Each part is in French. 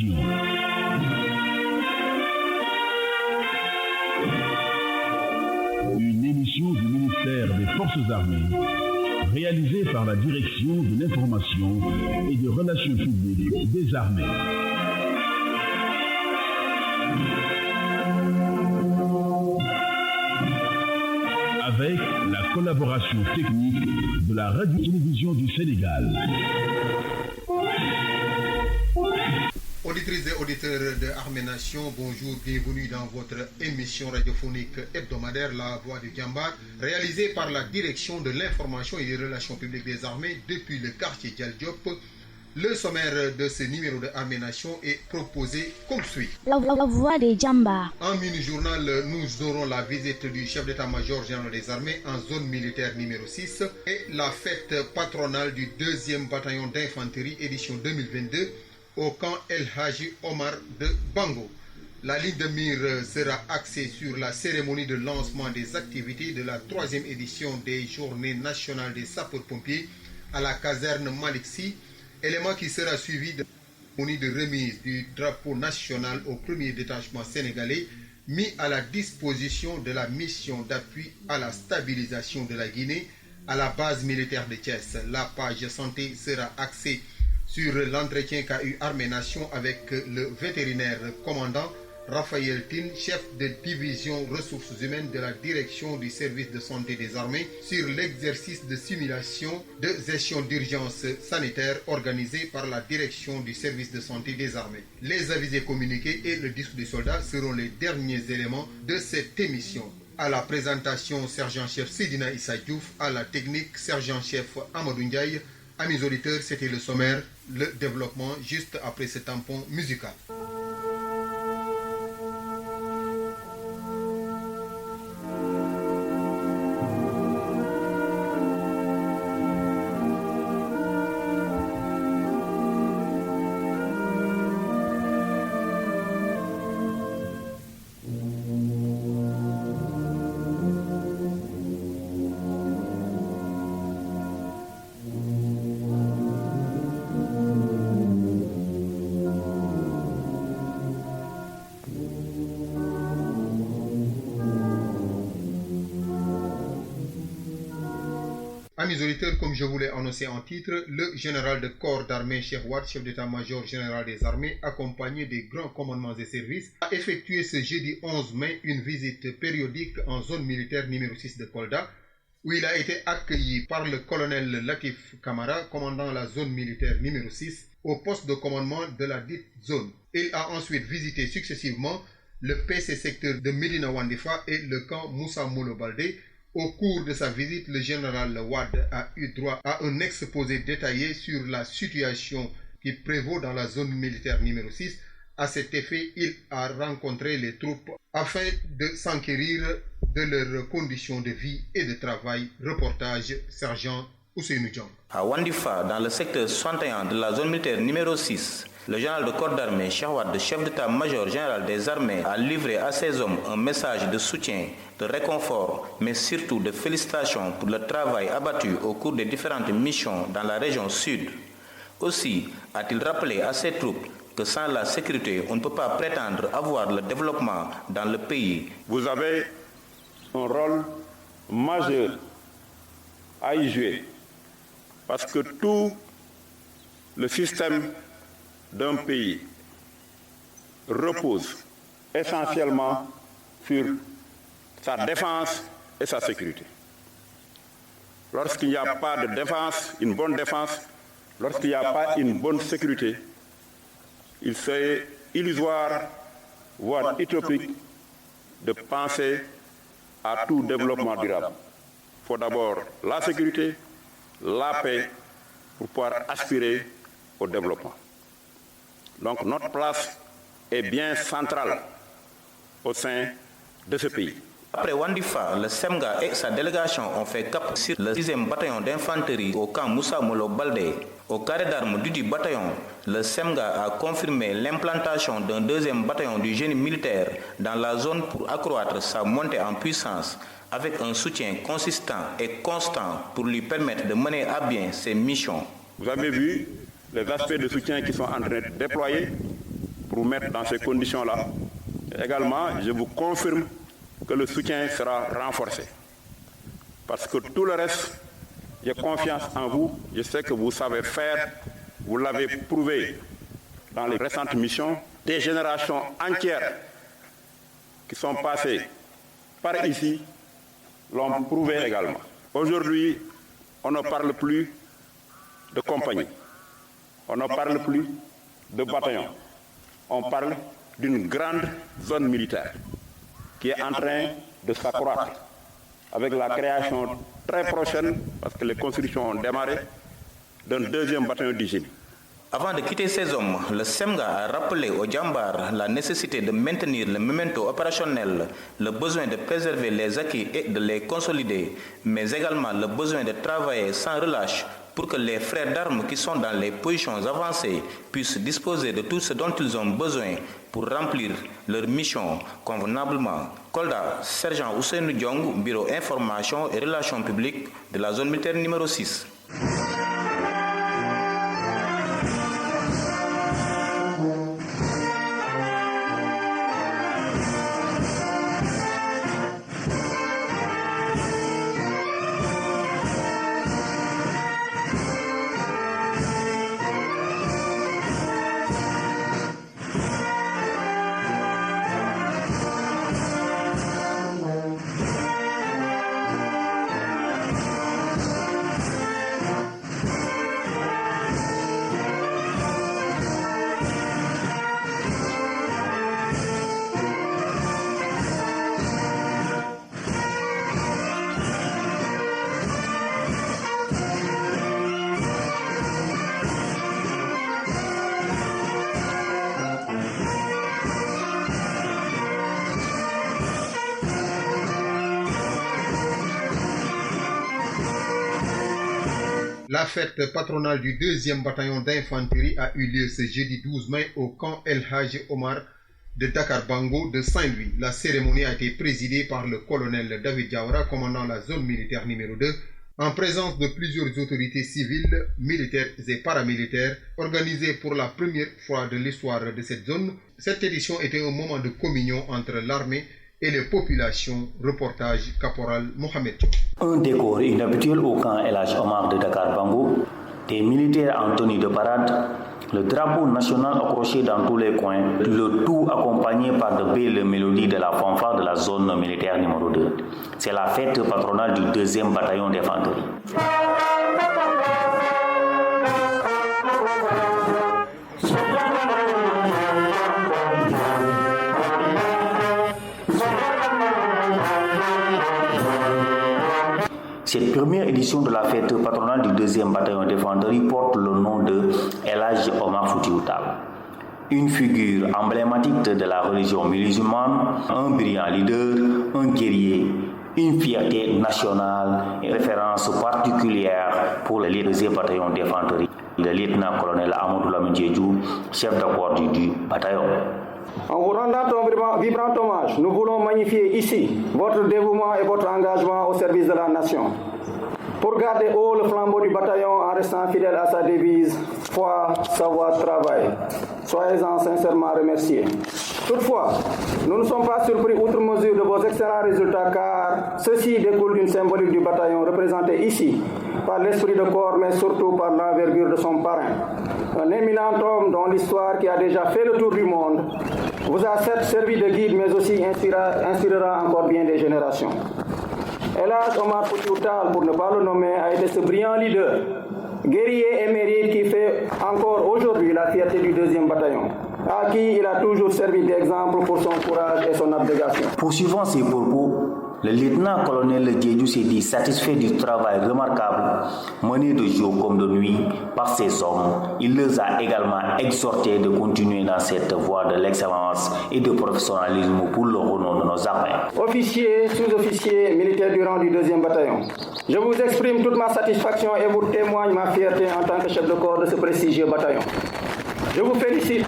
Nation. Une émission du ministère des Forces armées, réalisée par la Direction de l'information et des relations publiques des armées. Avec la collaboration technique de la Radio-Télévision du Sénégal. Auditrices et auditeurs de Armée Nation, bonjour, bienvenue dans votre émission radiophonique hebdomadaire La Voix du Djambar, réalisée par la Direction de l'information et des relations publiques des armées depuis le quartier Dial Diop. Le sommaire de ce numéro de Armée Nation est proposé comme suit. La Voix des Djambar. En mini-journal, nous aurons la visite du chef d'état-major général des armées en zone militaire numéro 6 et la fête patronale du 2e bataillon d'infanterie édition 2022 au camp El Haji Omar de Bango. La ligne de mire sera axée sur la cérémonie de lancement des activités de la 3e édition des Journées nationales des sapeurs-pompiers à la caserne Malick Sy, élément qui sera suivi de la cérémonie de remise du drapeau national au 1er détachement sénégalais mis à la disposition de la mission d'appui à la stabilisation de la Guinée à la base militaire de Thiès. La page santé sera axée sur l'entretien qu'a eu Armée Nation avec le vétérinaire commandant Raphaël Tine, chef de division ressources humaines de la direction du service de santé des armées, sur l'exercice de simulation de gestion d'urgence sanitaire organisé par la direction du service de santé des armées. Les avisés communiqués et le discours du soldat seront les derniers éléments de cette émission. À la présentation, sergent-chef Sidina Issa Diouf, à la technique, sergent-chef Amadou Ndiaye. Amis auditeurs, c'était le sommaire, le développement juste après ce tampon musical. Amis auditeurs, comme je vous l'ai annoncé en titre, le général de corps d'armée Cheikh Wade, chef d'état-major général des armées, accompagné des grands commandements et services, a effectué ce jeudi 11 mai une visite périodique en zone militaire numéro 6 de Kolda, où il a été accueilli par le colonel Latif Kamara, commandant la zone militaire numéro 6, au poste de commandement de la dite zone. Il a ensuite visité successivement le PC secteur de Medina Wandifa et le camp Moussa Molo Baldé. Au cours de sa visite, le général Wade a eu droit à un exposé détaillé sur la situation qui prévaut dans la zone militaire numéro 6. À cet effet, il a rencontré les troupes afin de s'enquérir de leurs conditions de vie et de travail. Reportage sergent Ousseynou Diong. À Wandifa, dans le secteur 61 de la zone militaire numéro 6, le général de corps d'armée, Cheikh Wade, chef d'état-major général des armées, a livré à ses hommes un message de soutien, de réconfort, mais surtout de félicitations pour le travail abattu au cours des différentes missions dans la région sud. Aussi a-t-il rappelé à ses troupes que sans la sécurité, on ne peut pas prétendre avoir le développement dans le pays. Vous avez un rôle majeur à y jouer, parce que tout le système d'un pays repose essentiellement sur sa défense et sa sécurité. Lorsqu'il n'y a pas de défense, une bonne défense, lorsqu'il n'y a pas une bonne sécurité, il serait illusoire, voire utopique, de penser à tout développement durable. Il faut d'abord la sécurité, la paix, pour pouvoir aspirer au développement. Donc notre place est bien centrale au sein de ce pays. Après Wandifa, le SEMGA et sa délégation ont fait cap sur le 6e bataillon d'infanterie au camp Moussa Molo Baldé. Au carré d'armes du bataillon, le SEMGA a confirmé l'implantation d'un 2e bataillon du génie militaire dans la zone pour accroître sa montée en puissance avec un soutien consistant et constant pour lui permettre de mener à bien ses missions. Vous avez vu les aspects de soutien qui sont en train d'être déployés pour vous mettre dans ces conditions-là. Également, je vous confirme que le soutien sera renforcé. Parce que tout le reste, j'ai confiance en vous. Je sais que vous savez faire. Vous l'avez prouvé dans les récentes missions. Des générations entières qui sont passées par ici l'ont prouvé également. Aujourd'hui, on ne parle plus de compagnie. On ne parle plus de bataillon. On parle d'une grande zone militaire qui est en train de s'accroître avec la création très prochaine, parce que les constructions ont démarré, d'un deuxième bataillon du génie. Avant de quitter ces hommes, le SEMGA a rappelé aux Djambars la nécessité de maintenir le memento opérationnel, le besoin de préserver les acquis et de les consolider, mais également le besoin de travailler sans relâche pour que les frères d'armes qui sont dans les positions avancées puissent disposer de tout ce dont ils ont besoin pour remplir leur mission convenablement. Kolda, Sergent Ousseinou Diong, Bureau Information et Relations publiques de la zone militaire numéro 6. La fête patronale du 2e bataillon d'infanterie a eu lieu ce jeudi 12 mai au camp El Hadj Omar de Dakar Bango de Saint-Louis. La cérémonie a été présidée par le colonel David Diawara, commandant la zone militaire numéro 2, en présence de plusieurs autorités civiles, militaires et paramilitaires, organisée pour la première fois de l'histoire de cette zone. Cette édition était un moment de communion entre l'armée et les populations. Reportage Caporal Mohamed Diop. Un décor inhabituel au camp El Hadj Omar de Dakar Bango, des militaires en tenue de parade, le drapeau national accroché dans tous les coins, le tout accompagné par de belles mélodies de la fanfare de la zone militaire numéro 2. C'est la fête patronale du 2e bataillon d'infanterie. Cette première édition de la fête patronale du 2e bataillon d'infanterie porte le nom de El Hadj Omar Foutiyou Tall. Une figure emblématique de la religion musulmane, un brillant leader, un guerrier, une fierté nationale, une référence particulière pour le 2e bataillon d'infanterie, le lieutenant-colonel Amadou Lamine Diédhiou, chef de corps du bataillon. En vous rendant un vibrant hommage, nous voulons magnifier ici votre dévouement et votre engagement au service de la nation. Pour garder haut le flambeau du bataillon en restant fidèle à sa devise « Foi, savoir, travail ». Soyez-en sincèrement remerciés. Toutefois, nous ne sommes pas surpris outre mesure de vos excellents résultats car ceci découle d'une symbolique du bataillon représenté ici par l'esprit de corps mais surtout par l'envergure de son parrain. Un éminent homme dont l'histoire qui a déjà fait le tour du monde vous a certes servi de guide mais aussi inspirera encore bien des générations. El Hadj Omar Foutiyou Tall, pour ne pas le nommer, a été ce brillant leader, guerrier émérite qui fait encore aujourd'hui la fierté du 2e bataillon, à qui il a toujours servi d'exemple pour son courage et son abnégation. Poursuivant ses propos, le lieutenant-colonel Diédhiou s'est dit satisfait du travail remarquable mené de jour comme de nuit par ces hommes. Il les a également exhortés de continuer dans cette voie de l'excellence et de professionnalisme pour le renom de nos armées. Officiers, sous-officiers, militaires du rang du 2e bataillon, je vous exprime toute ma satisfaction et vous témoigne ma fierté en tant que chef de corps de ce prestigieux bataillon. Je vous félicite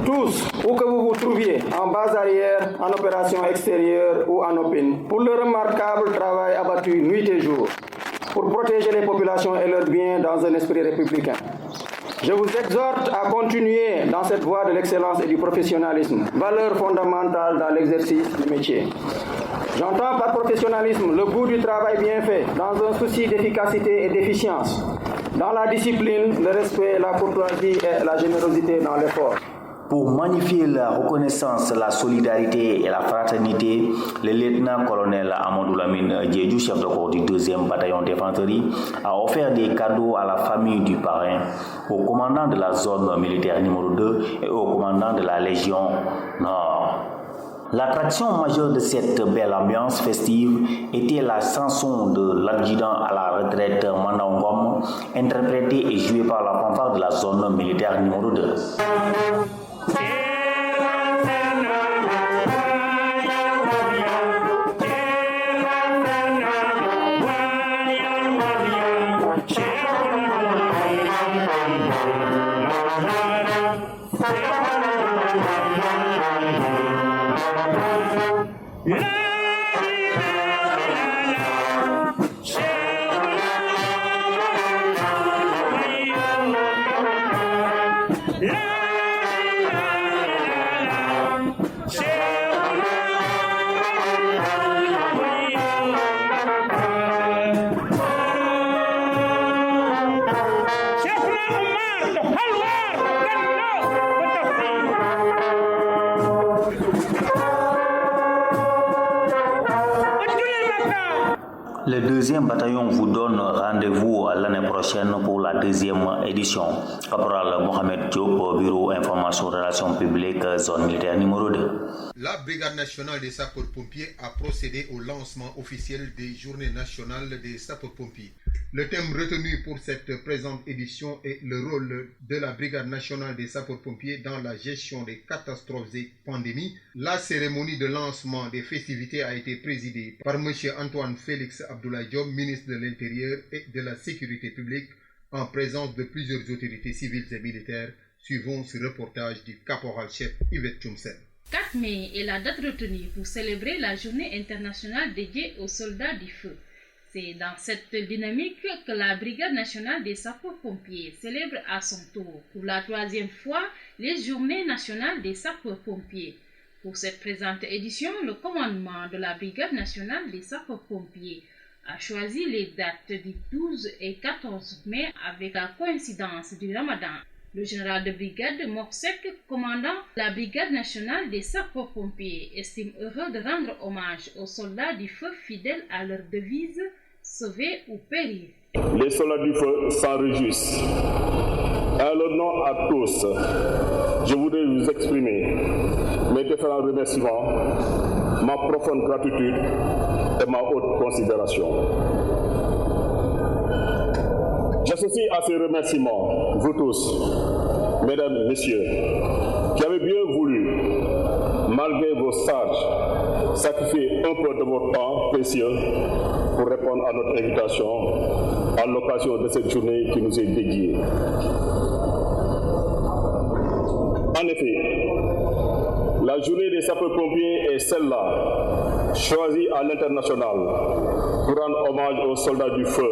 tous, où que vous vous trouviez, en base arrière, en opération extérieure ou en OPIN, pour le remarquable travail abattu nuit et jour, pour protéger les populations et leurs biens dans un esprit républicain. Je vous exhorte à continuer dans cette voie de l'excellence et du professionnalisme, valeur fondamentale dans l'exercice du métier. J'entends par professionnalisme le goût du travail bien fait, dans un souci d'efficacité et d'efficience, dans la discipline, le respect, la courtoisie et la générosité dans l'effort. Pour magnifier la reconnaissance, la solidarité et la fraternité, le lieutenant-colonel Amadou Lamine Diédhiou, chef de corps du 2e bataillon d'infanterie, a offert des cadeaux à la famille du parrain, au commandant de la zone militaire numéro 2 et au commandant de la Légion Nord. L'attraction majeure de cette belle ambiance festive était la chanson de l'adjudant à la retraite Mandangom, interprétée et jouée par la fanfare de la zone militaire numéro 2. Le 2e bataillon vous donne rendez-vous l'année prochaine pour la 2e édition. Caporal Mohamed Diop, Bureau Information Relations Publiques, zone militaire numéro 2. La Brigade nationale des sapeurs-pompiers a procédé au lancement officiel des Journées nationales des sapeurs-pompiers. Le thème retenu pour cette présente édition est le rôle de la Brigade nationale des sapeurs-pompiers dans la gestion des catastrophes et pandémies. La cérémonie de lancement des festivités a été présidée par M. Antoine Félix Abdoulaye Diop, ministre de l'Intérieur et de la Sécurité publique, en présence de plusieurs autorités civiles et militaires. Suivons ce reportage du caporal-chef Yvette Tchoumsen. 4 mai est la date retenue pour célébrer la journée internationale dédiée aux soldats du feu. C'est dans cette dynamique que la Brigade nationale des sapeurs-pompiers célèbre à son tour pour la 3e fois les Journées nationales des sapeurs-pompiers. Pour cette présente édition, le commandement de la Brigade nationale des sapeurs-pompiers a choisi les dates du 12 et 14 mai avec la coïncidence du Ramadan. Le général de brigade Moksek, commandant la Brigade nationale des sapeurs-pompiers, estime heureux de rendre hommage aux soldats du feu fidèles à leur devise « Sauver ou périr ». Les soldats du feu s'en réjouissent. À leur nom à tous, je voudrais vous exprimer mes différents remerciements, ma profonde gratitude et ma haute considération. J'associe à ces remerciements, vous tous, mesdames, messieurs, qui avez bien voulu, malgré vos stages, sacrifier un peu de votre temps précieux pour répondre à notre invitation à l'occasion de cette journée qui nous est dédiée. En effet, la journée des sapeurs-pompiers est celle-là, choisie à l'international pour rendre hommage aux soldats du feu,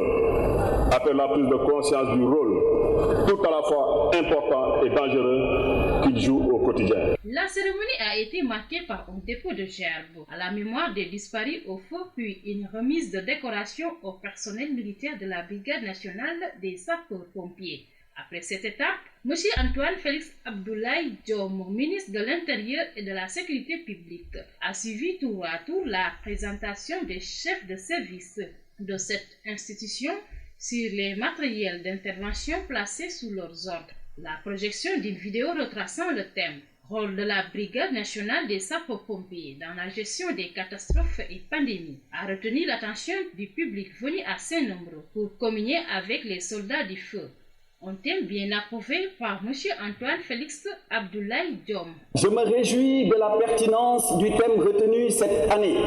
après la prise de conscience du rôle tout à la fois important et dangereux qu'ils jouent au quotidien. La cérémonie a été marquée par un dépôt de gerbes à la mémoire des disparus au feu, puis une remise de décoration au personnel militaire de la Brigade nationale des sapeurs-pompiers. Après cette étape, M. Antoine Félix Abdoulaye Diop, ministre de l'Intérieur et de la Sécurité publique, a suivi tour à tour la présentation des chefs de service de cette institution sur les matériels d'intervention placés sous leurs ordres. La projection d'une vidéo retraçant le thème « Rôle de la Brigade nationale des sapeurs-pompiers dans la gestion des catastrophes et pandémies » a retenu l'attention du public venu à saint nombre pour communier avec les soldats du feu. Un thème bien approuvé par M. Antoine Félix Abdoulaye Diop. Je me réjouis de la pertinence du thème retenu cette année.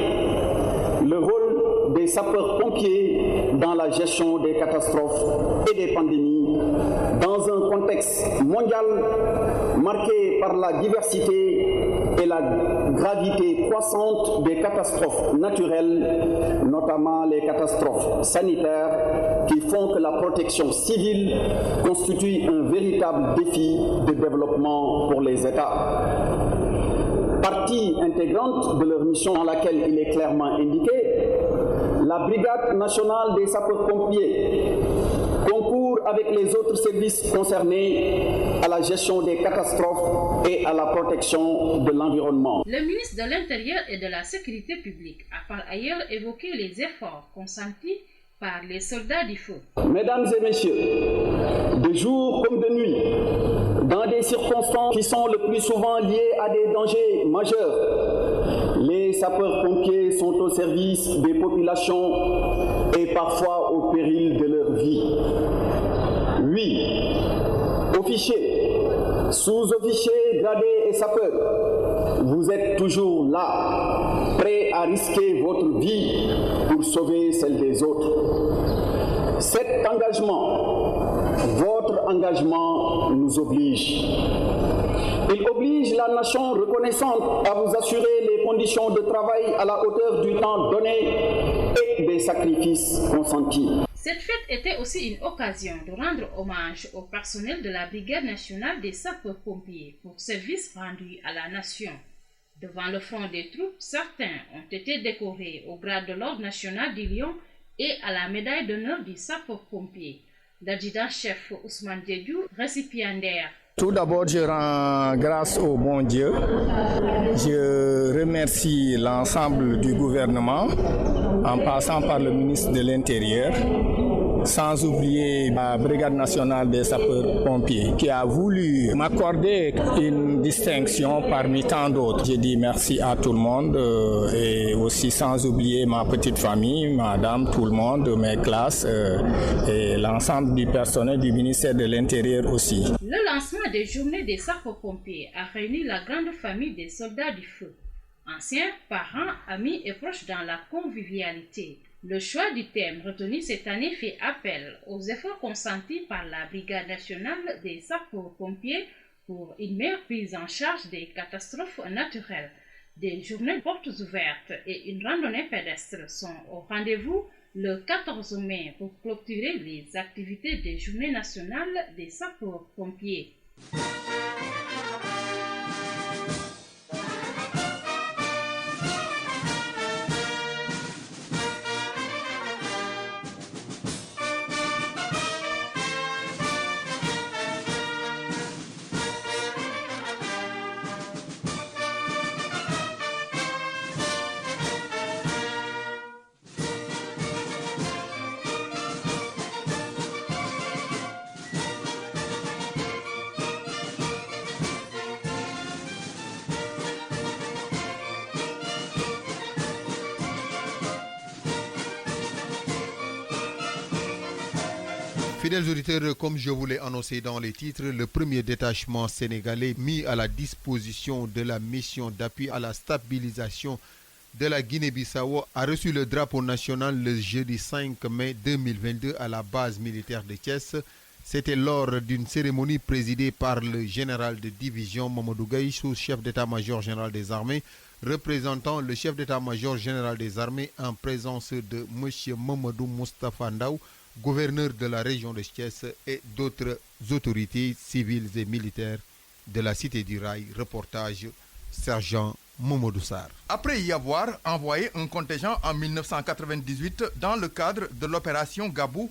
Le rôle des sapeurs-pompiers dans la gestion des catastrophes et des pandémies dans un contexte mondial marqué par la diversité et la gravité croissante des catastrophes naturelles, notamment les catastrophes sanitaires, qui font que la protection civile constitue un véritable défi de développement pour les États. Partie intégrante de leur mission dans laquelle il est clairement indiqué, la Brigade nationale des sapeurs-pompiers concourt avec les autres services concernés à la gestion des catastrophes et à la protection de l'environnement. Le ministre de l'Intérieur et de la Sécurité publique a par ailleurs évoqué les efforts consentis par les soldats du feu. Mesdames et messieurs, de jour comme de nuit, dans des circonstances qui sont le plus souvent liées à des dangers majeurs, les sapeurs-pompiers sont au service des populations et parfois au péril de leur vie. Oui, officiers, sous-officiers, gradés et sapeurs, vous êtes toujours là, prêts à risquer votre vie pour sauver celle des autres. Cet engagement, votre engagement nous oblige. Il oblige la nation reconnaissante à vous assurer les conditions de travail à la hauteur du temps donné et des sacrifices consentis. Cette fête était aussi une occasion de rendre hommage au personnel de la Brigade nationale des sapeurs-pompiers pour service rendu à la nation. Devant le front des troupes, certains ont été décorés au grade de l'Ordre national du Lion et à la médaille d'honneur du sapeur-pompier. L'adjudant-chef Ousmane Diédiou, récipiendaire. Tout d'abord, je rends grâce au bon Dieu. Je remercie l'ensemble du gouvernement, en passant par le ministre de l'Intérieur, sans oublier la Brigade nationale des sapeurs-pompiers qui a voulu m'accorder une distinction parmi tant d'autres. Je dis merci à tout le monde et aussi sans oublier ma petite famille, madame, tout le monde, mes classes et l'ensemble du personnel du ministère de l'Intérieur aussi. Le lancement des journées des sapeurs-pompiers a réuni la grande famille des soldats du feu, anciens, parents, amis et proches dans la convivialité. Le choix du thème retenu cette année fait appel aux efforts consentis par la Brigade nationale des sapeurs-pompiers pour une meilleure prise en charge des catastrophes naturelles. Des journées portes ouvertes et une randonnée pédestre sont au rendez-vous le 14 mai pour clôturer les activités des Journées nationales des sapeurs-pompiers. Fidèles auditeurs, comme je vous l'ai annoncé dans les titres, le premier détachement sénégalais mis à la disposition de la mission d'appui à la stabilisation de la Guinée-Bissau a reçu le drapeau national le jeudi 5 mai 2022 à la base militaire de Thiès. C'était lors d'une cérémonie présidée par le général de division Mamadou Gaye, sous-chef d'état-major général des armées, représentant le chef d'état-major général des armées en présence de M. Mamadou Moustapha Ndaw, gouverneur de la région de Thiès et d'autres autorités civiles et militaires de la cité du Rail. Reportage sergent Momodou Sarr. Après y avoir envoyé un contingent en 1998 dans le cadre de l'opération Gabou,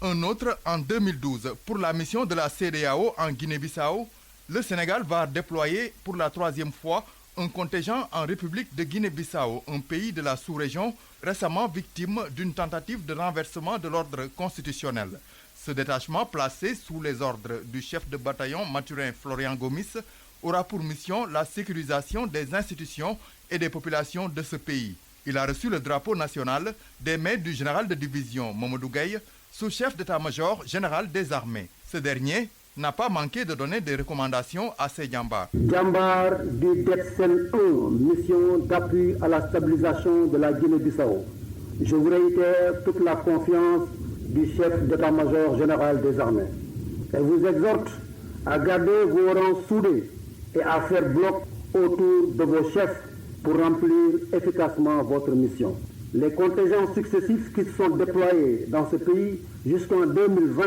un autre en 2012 pour la mission de la CEDEAO en Guinée-Bissau, le Sénégal va déployer pour la troisième fois un contingent en République de Guinée-Bissau, un pays de la sous-région récemment victime d'une tentative de renversement de l'ordre constitutionnel. Ce détachement, placé sous les ordres du chef de bataillon Mathurin Florian Gomis, aura pour mission la sécurisation des institutions et des populations de ce pays. Il a reçu le drapeau national des mains du général de division Mamadou Gaye, sous-chef d'état-major général des armées. Ce dernier n'a pas manqué de donner des recommandations à ses Djambar. Djambar du DETSEN 1, mission d'appui à la stabilisation de la Guinée-Bissau. Je vous réitère toute la confiance du chef d'état-major général des armées. Et vous exhorte à garder vos rangs soudés et à faire bloc autour de vos chefs pour remplir efficacement votre mission. Les contingents successifs qui se sont déployés dans ce pays jusqu'en 2020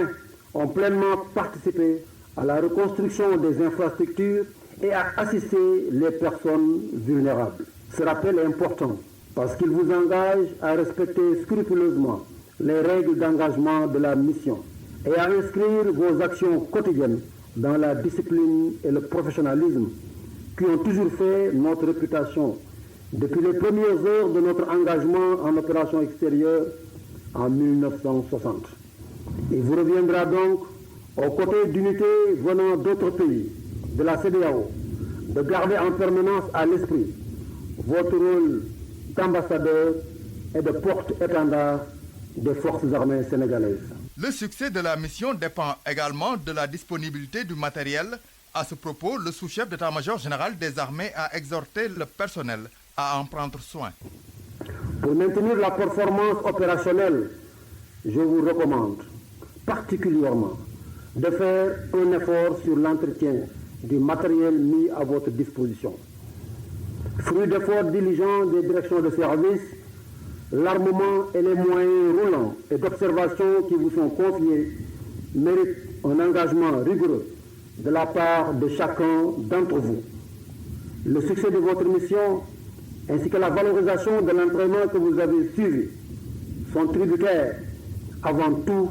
ont pleinement participé à la reconstruction des infrastructures et à assister les personnes vulnérables. Ce rappel est important parce qu'il vous engage à respecter scrupuleusement les règles d'engagement de la mission et à inscrire vos actions quotidiennes dans la discipline et le professionnalisme qui ont toujours fait notre réputation depuis les premières heures de notre engagement en opération extérieure en 1960. Il vous reviendra donc, aux côtés d'unités venant d'autres pays, de la CEDEAO, de garder en permanence à l'esprit votre rôle d'ambassadeur et de porte-étendard des forces armées sénégalaises. Le succès de la mission dépend également de la disponibilité du matériel. À ce propos, le sous-chef d'état-major général des armées a exhorté le personnel à en prendre soin. Pour maintenir la performance opérationnelle, je vous recommande particulièrement de faire un effort sur l'entretien du matériel mis à votre disposition. Fruit d'efforts diligents des directions de service, l'armement et les moyens roulants et d'observation qui vous sont confiés méritent un engagement rigoureux de la part de chacun d'entre vous. Le succès de votre mission ainsi que la valorisation de l'entraînement que vous avez suivi sont tributaires avant tout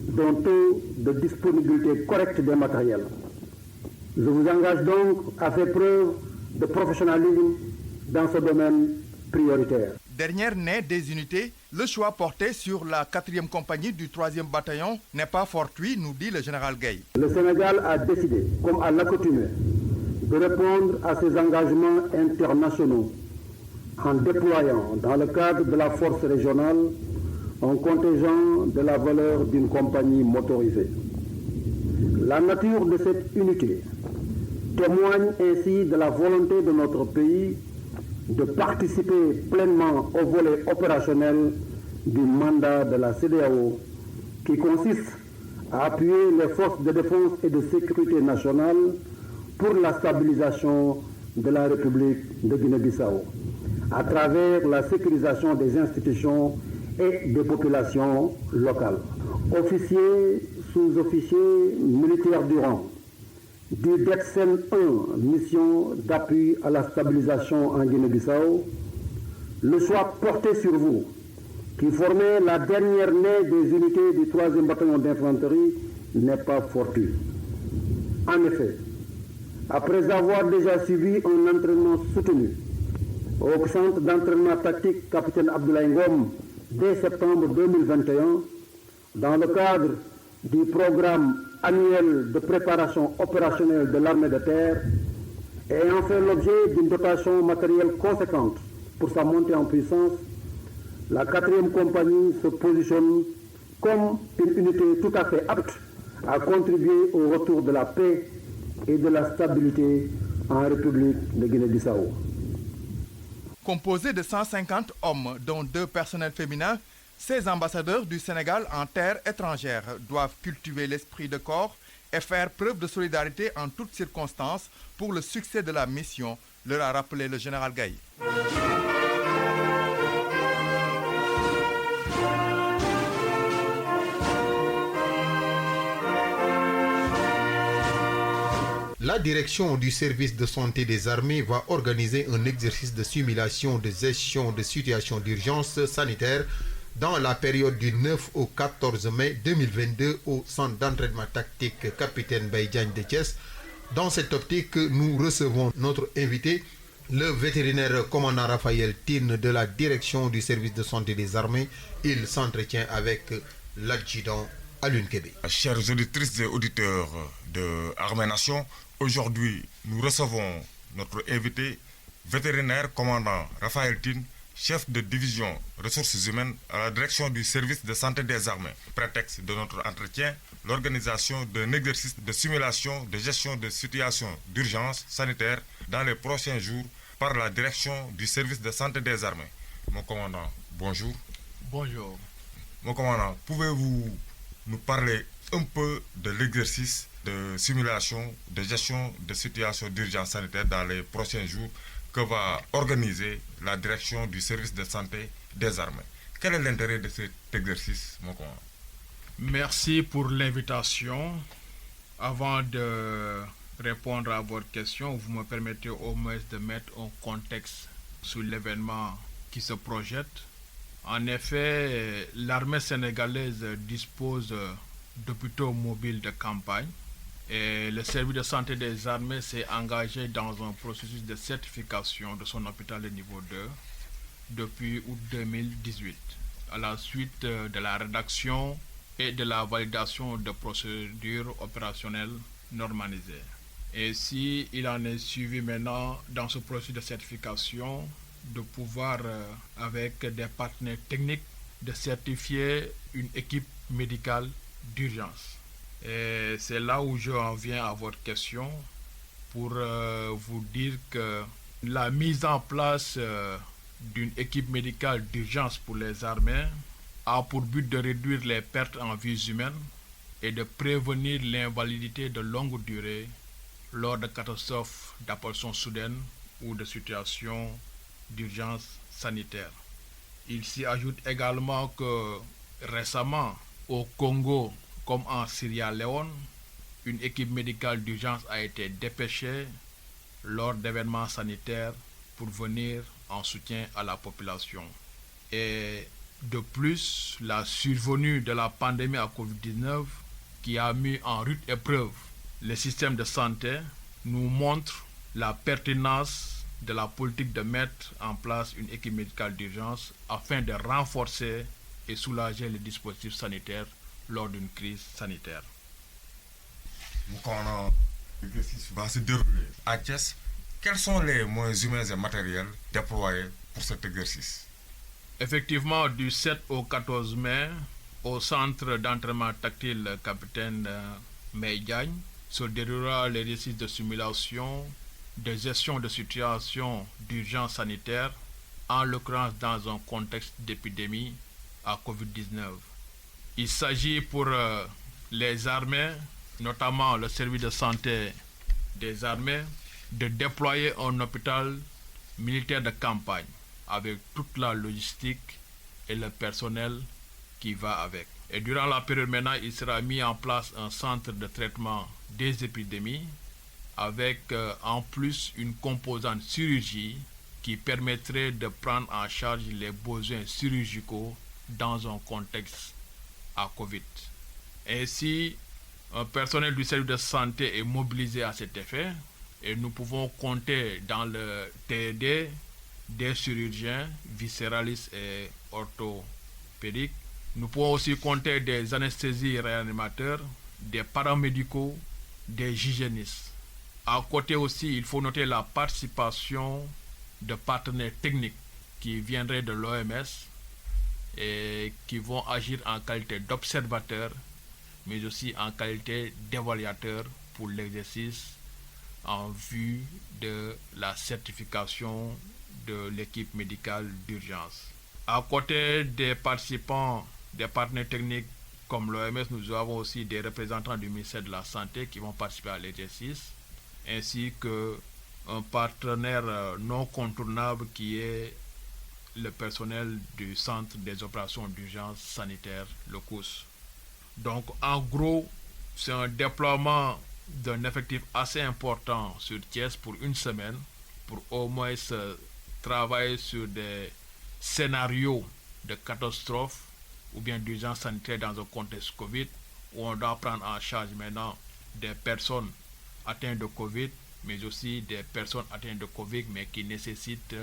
d'un taux de disponibilité correcte des matériels. Je vous engage donc à faire preuve de professionnalisme dans ce domaine prioritaire. Dernière née des unités, le choix porté sur la 4e compagnie du 3e bataillon n'est pas fortuit, nous dit le général Gueye. Le Sénégal a décidé, comme à l'accoutumée, de répondre à ses engagements internationaux en déployant, dans le cadre de la force régionale, un contingent de la valeur d'une compagnie motorisée. La nature de cette unité témoigne ainsi de la volonté de notre pays de participer pleinement au volet opérationnel du mandat de la CEDEAO qui consiste à appuyer les forces de défense et de sécurité nationale pour la stabilisation de la République de Guinée-Bissau à travers la sécurisation des institutions et des populations locales. Officiers, sous-officiers, militaires du rang, du DETSEN 1, mission d'appui à la stabilisation en Guinée-Bissau, le choix porté sur vous, qui formez la dernière née des unités du 3e bataillon d'infanterie, n'est pas fortuit. En effet, après avoir déjà suivi un entraînement soutenu au centre d'entraînement tactique capitaine Abdoulaye Ngom dès septembre 2021, dans le cadre du programme annuel de préparation opérationnelle de l'armée de terre, et ayant fait l'objet d'une dotation matérielle conséquente pour sa montée en puissance, la 4e compagnie se positionne comme une unité tout à fait apte à contribuer au retour de la paix et de la stabilité en République de Guinée-Bissau. Composé de 150 hommes, dont 2 personnels féminins, ces ambassadeurs du Sénégal en terre étrangère doivent cultiver l'esprit de corps et faire preuve de solidarité en toutes circonstances pour le succès de la mission, leur a rappelé le général Gueye. La direction du service de santé des armées va organiser un exercice de simulation de gestion de situations d'urgence sanitaire dans la période du 9 au 14 mai 2022 au centre d'entraînement tactique Capitaine Baïdiagne de Thiès. Dans cette optique, nous recevons notre invité, le vétérinaire commandant Raphaël Tine de la direction du service de santé des armées. Il s'entretient avec l'adjudant Alun Kébé. Chères auditrices et auditeurs de Armée Nation, aujourd'hui nous recevons notre invité, vétérinaire commandant Raphaël Tine, chef de division ressources humaines à la direction du service de santé des armées. Prétexte de notre entretien, l'organisation d'un exercice de simulation de gestion de situations d'urgence sanitaire dans les prochains jours par la direction du service de santé des armées. Mon commandant, bonjour. Bonjour. Mon commandant, pouvez-vous nous parler un peu de l'exercice de simulation, de gestion de situations d'urgence sanitaire dans les prochains jours que va organiser la direction du service de santé des armées. Quel est l'intérêt de cet exercice, mon commandant? Merci pour l'invitation. Avant de répondre à votre question, vous me permettez au moins de mettre un contexte sur l'événement qui se projette. En effet, l'armée sénégalaise dispose d'hôpitaux mobiles de campagne et le service de santé des armées s'est engagé dans un processus de certification de son hôpital de niveau 2 depuis août 2018, à la suite de la rédaction et de la validation de procédures opérationnelles normalisées. Ainsi, il en est suivi maintenant dans ce processus de certification de pouvoir, avec des partenaires techniques, de certifier une équipe médicale d'urgence. Et c'est là où je en viens à votre question pour vous dire que la mise en place d'une équipe médicale d'urgence pour les armées a pour but de réduire les pertes en vies humaines et de prévenir l'invalidité de longue durée lors de catastrophes d'apparition soudaine ou de situations d'urgence sanitaire. Il s'y ajoute également que récemment, au Congo comme en Sierra Leone, une équipe médicale d'urgence a été dépêchée lors d'événements sanitaires pour venir en soutien à la population. Et de plus, la survenue de la pandémie à Covid-19 qui a mis en rude épreuve le système de santé nous montre la pertinence de la politique de mettre en place une équipe médicale d'urgence afin de renforcer et soulager les dispositifs sanitaires lors d'une crise sanitaire. Quand l'exercice va se dérouler à Thiès, quels sont les moyens humains et matériels déployés pour cet exercice? Effectivement, du 7 au 14 mai, au centre d'entraînement tactile Capitaine Meïdiagne, se déroulera l'exercice de simulation de gestion de situation d'urgence sanitaire, en l'occurrence dans un contexte d'épidémie à Covid-19. Il s'agit pour les armées, notamment le service de santé des armées, de déployer un hôpital militaire de campagne avec toute la logistique et le personnel qui va avec. Et durant la période maintenant, il sera mis en place un centre de traitement des épidémies avec en plus une composante chirurgie qui permettrait de prendre en charge les besoins chirurgicaux dans un contexte à Covid. Ainsi, un personnel du service de santé est mobilisé à cet effet et nous pouvons compter dans le TED des chirurgiens, viscéralistes et orthopédiques. Nous pouvons aussi compter des anesthésistes réanimateurs, des paramédicaux, des hygiénistes. À côté aussi, il faut noter la participation de partenaires techniques qui viendraient de l'OMS et qui vont agir en qualité d'observateurs, mais aussi en qualité d'évaluateurs pour l'exercice en vue de la certification de l'équipe médicale d'urgence. À côté des participants, des partenaires techniques comme l'OMS, nous avons aussi des représentants du ministère de la Santé qui vont participer à l'exercice, ainsi qu'un partenaire non contournable qui est le personnel du Centre des opérations d'urgence sanitaire, le COUS. Donc, en gros, c'est un déploiement d'un effectif assez important sur Thiès pour une semaine, pour au moins travailler sur des scénarios de catastrophe ou bien d'urgence sanitaire dans un contexte Covid, où on doit prendre en charge maintenant des personnes atteintes de Covid, mais aussi des personnes atteintes de Covid, mais qui nécessitent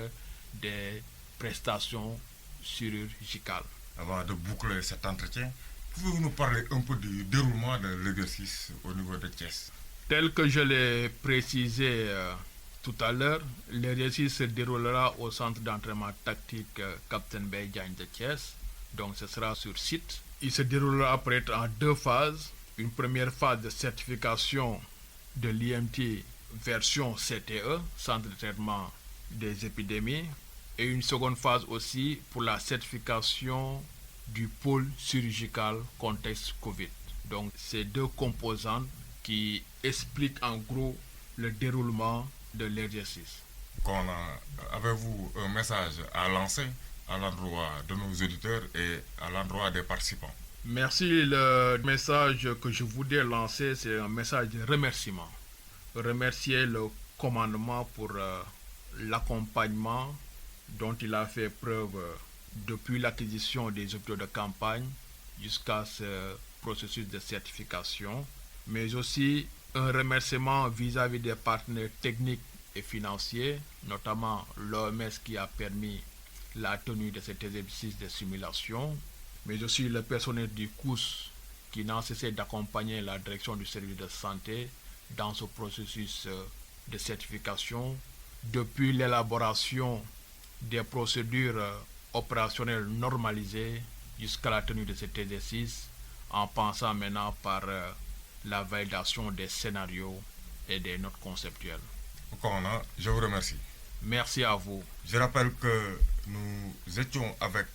des prestations chirurgicales. Avant de boucler cet entretien, pouvez-vous nous parler un peu du déroulement de l'exercice au niveau de Thiès? Tel que je l'ai précisé tout à l'heure, l'exercice se déroulera au centre d'entraînement tactique Capitaine Meïdiagne de Thiès, donc ce sera sur site. Il se déroulera peut-être en deux phases. Une première phase de certification de l'IMT version CTE, Centre de traitement des épidémies, et une seconde phase aussi pour la certification du pôle chirurgical contexte Covid. Donc, ces deux composantes qui expliquent en gros le déroulement de l'exercice. Avez-vous un message à lancer à l'endroit de nos auditeurs et à l'endroit des participants? Merci. Le message que je voudrais lancer, c'est un message de remerciement. Remercier le commandement pour l'accompagnement dont il a fait preuve depuis l'acquisition des hôpitaux de campagne jusqu'à ce processus de certification, mais aussi un remerciement vis-à-vis des partenaires techniques et financiers, notamment l'OMS qui a permis la tenue de cet exercice de simulation, mais aussi le personnel du COUS qui n'a cessé d'accompagner la direction du service de santé dans ce processus de certification, depuis l'élaboration des procédures opérationnelles normalisées jusqu'à la tenue de cet exercice, en passant maintenant par la validation des scénarios et des notes conceptuelles. Je vous remercie. Merci à vous. Je rappelle que nous étions avec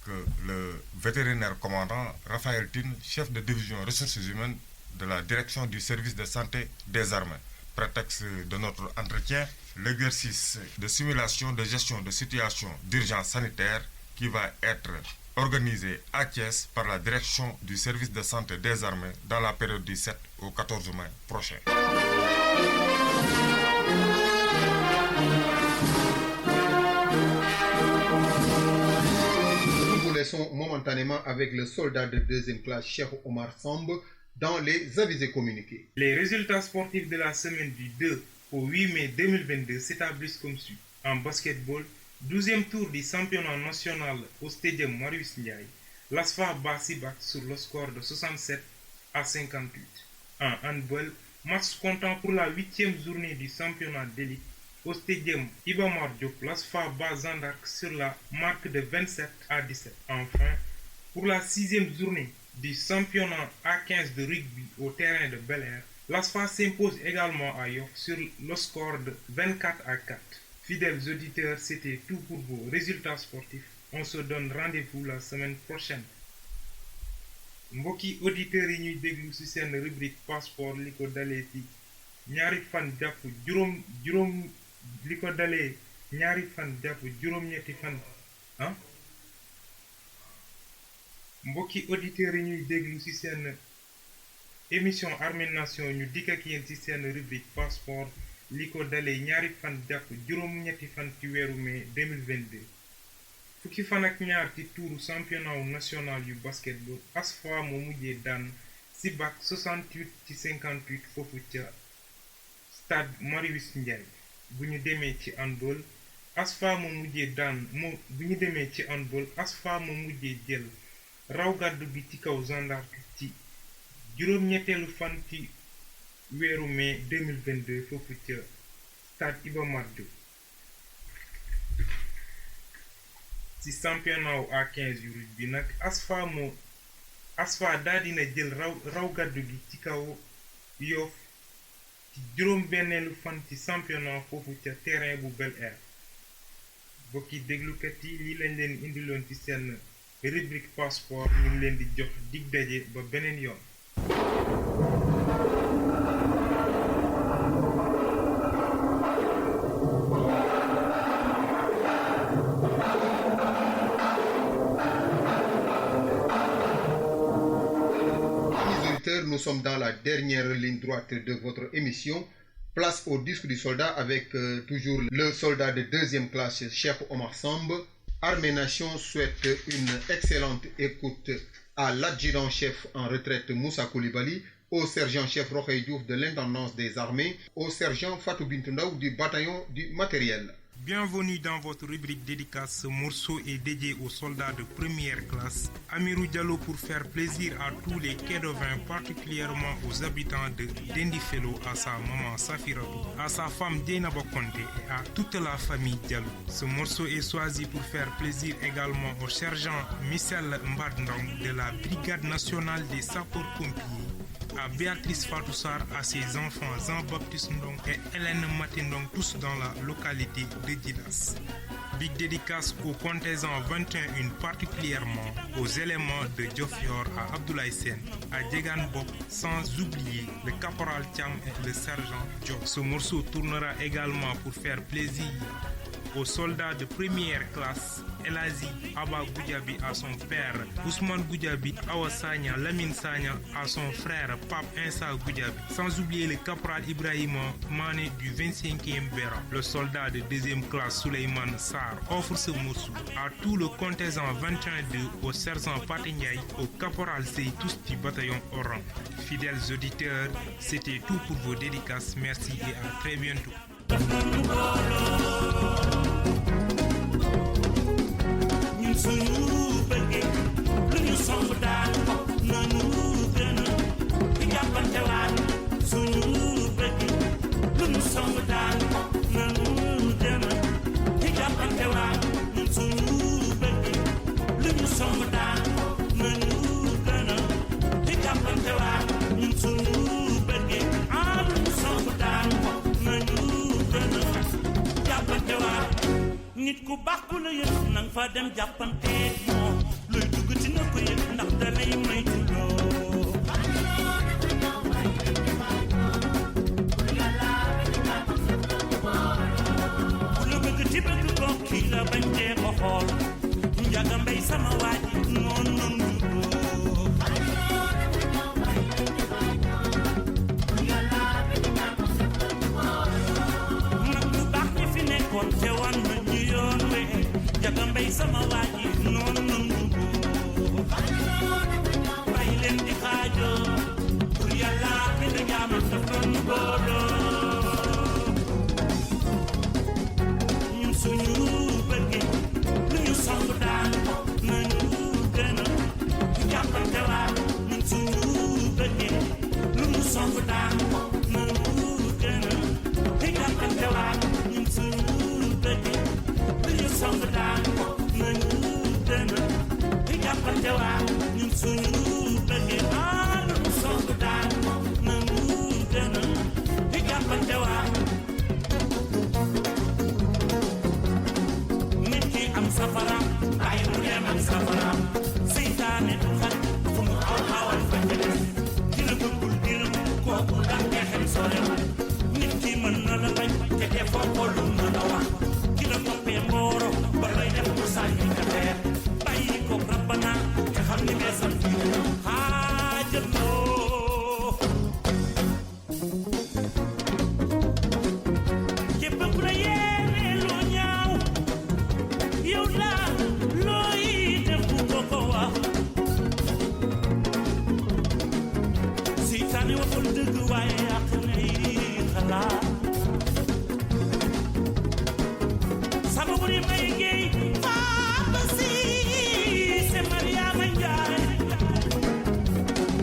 le vétérinaire commandant Raphaël Tine, chef de division ressources humaines de la direction du service de santé des armées. Prétexte de notre entretien, l'exercice de simulation de gestion de situation d'urgence sanitaire qui va être organisé à Thiès par la direction du service de santé des armées dans la période du 7 au 14 mai prochain. Nous vous laissons momentanément avec le soldat de deuxième classe, Cheikh Omar Samb, dans les avisés communiqués. Les résultats sportifs de la semaine du 2 au 8 mai 2022 s'établissent comme suit. En basketball, 12e tour du championnat national au stadium Marius Ndiaye, l'ASFA bat Sibac sur le score de 67 à 58. En handball, match comptant pour la 8e journée du championnat d'élite au stadium Iba Mar Diop, l'ASFA bat Jeanne d'Arc sur la marque de 27 à 17. Enfin, pour la 6e journée du championnat A15 de rugby au terrain de Bel-Air, l'ASFA s'impose également à Yoff sur le score de 24 à 4. Fidèles auditeurs, c'était tout pour vos résultats sportifs. On se donne rendez-vous la semaine prochaine. Mbokki auditeurs yi ñuy déglu ci seen rubrique passeport li ko dalee ci ñaari fan jàpp juróom-ñetti fan mbokki auditeurs yi ñuy déglu ci seen émission Armée Nation ñu dikk ak yéen ci seen rubrique passeport li ko dalee ñaari fan jàpp juróom-ñetti fan ci weeru mai 2022 fukki fan ak ñaar ci tuuru championnat national yu basketball ASFA moo mujjee daan Sibac 68 ci 58 foofu ca stade Marius Ndiaye. bu ñu demee ci handball ASFA moo mujjee jël raw gàddu bi ci kaw Jeanne d'Arc ci juróom-ñetteelu fan ci weeru mai 2022 foofu ca stade Iba Mar Diop. ci championnat wu A15 yu rugby nag ASFA daal dina jël raw gàddu gi ci kaw Yoff ci juróom-benneelu fan ci championnat foofu ca terrain bu Bel-Air. bokki déglukat yi lii lañ leen indiloon ci seen rubrique passeport ñu ngi leen di jox dig daje ba beneen yoon. Nous sommes dans la dernière ligne droite de votre émission. Place au disque du soldat avec toujours le soldat de deuxième classe, Cheikh Omar Samb. Armée Nation souhaite une excellente écoute à l'adjudant-chef en retraite Moussa Koulibaly, au sergent-chef Rokhaya Diouf de l'intendance des armées, au sergent Fatou Bintou Ndaw du bataillon du matériel. Bienvenue dans votre rubrique dédicace. Ce morceau est dédié aux soldats de première classe. Amirou Diallo pour faire plaisir à tous les Kédovins, particulièrement aux habitants de Dendifelo, à sa maman Safiratou, à sa femme Dienaba Konté et à toute la famille Diallo. Ce morceau est choisi pour faire plaisir également au sergent Michel Mbadndong de la Brigade nationale des sapeurs-pompiers, à Béatrice Fatoussar, à ses enfants Jean-Baptiste Ndong et Hélène Matindong, tous dans la localité de Djilas. Big dédicace au contingent 21, particulièrement aux éléments de Diofior à Abdoulaye Sen, à Djegan Bok, sans oublier le caporal Thiam et le sergent Diop. Ce morceau tournera également pour faire plaisir aux soldats de première classe, Elazi Abba Goudiaby à son père, Ousmane Goudiaby, Awa Sagna, Lamine Sagna à son frère, Pape Insa Goudiaby. Sans oublier le caporal Ibrahima Mané du 25e Béra. Le soldat de deuxième classe, Souleymane Sarr, offre ce morceau à tout le contingent 21-2, au sergent Patignaï, au caporal Sey, tous du bataillon Oran. Fidèles auditeurs, c'était tout pour vos dédicaces. Merci et à très bientôt. Suñu bëggee lu ñu song daal nañu gën a di jàppante waat suñu bëggee lu ñu song daal nañu gën a di jàppante waat ñun suñu bëggee lu ñu song daal nañu gën a di jàppante waat ñun suñu bëggee lu ñu song daal nañu gën a jàppante waat nit ku baax ku la yëg nang fa dem jàppante moom luy dugg ci na ko yëg ndax da lay moytu loo ku la bëgg ci bëgg ko kii la bañ dee ko xool njaga mbay sama waaj noon noon juddoo nag bu baax ñi fi nekkoon te wan na ñu yoon we njaga mbay sama waaj noon noon juddoo bàyyi leen di xaajoo pour yàlla bi da jaamal daf doon booloo ñun suñu bëggee lu ñu song daan nañu gën a jàppante waat ñun suñu bëggee lu ñu song daan nañu gën a jàppante waat ñun suñu bëggee lu ñu song daan nañu gën a jàppante waat ñun suñu bëggee lu ñu song daan nañu gën a jàppante waat nit ki am safara bàyyi mu dem am safara seytaane du xat fu mu aw xawal fa jëlee ki la bëggul dina kooku ndax xel sore nit ki mën na la bañ te defoo ko lu mën a wax ki la toppee mbooro ba lay def mu sànni ka teer bàyyi ko rabbana te xam ni beesam fi xaajaloo képp ku la yéene lu ñaaw yow laa looy def bu ko wax seytaane waxul dëgg waaye yàq nay xalaat sababu di may géey Papa Si c'est Mariama Ndiaye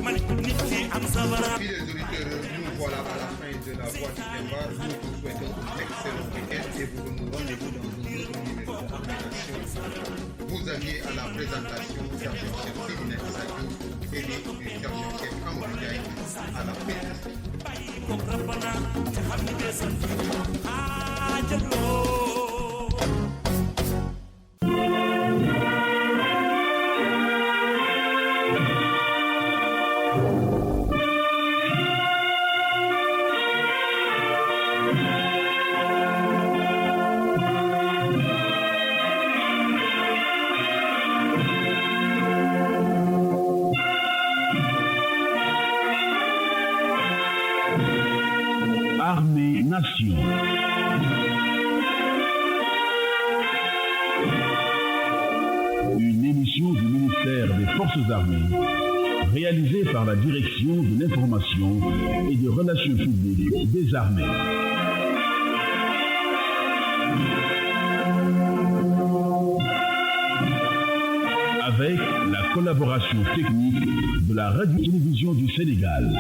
man nit ki am sabara. Fidèles auditeurs, nous voilà à la fin de la Voix du Départ. Nous vous souhaitons un excellent week-end et vous donnons rendez-vous dans un nouveau numéro d'Organisation. Vous aviez à la présentation sergent chef Sidine Sadio et du sergent chef Amadou Ndiaye à la présentation. Armée Nation. Une émission du ministère des Forces armées, réalisée par la Direction de l'information et des relations publiques des armées. Avec la collaboration technique de la Radio-Télévision du Sénégal.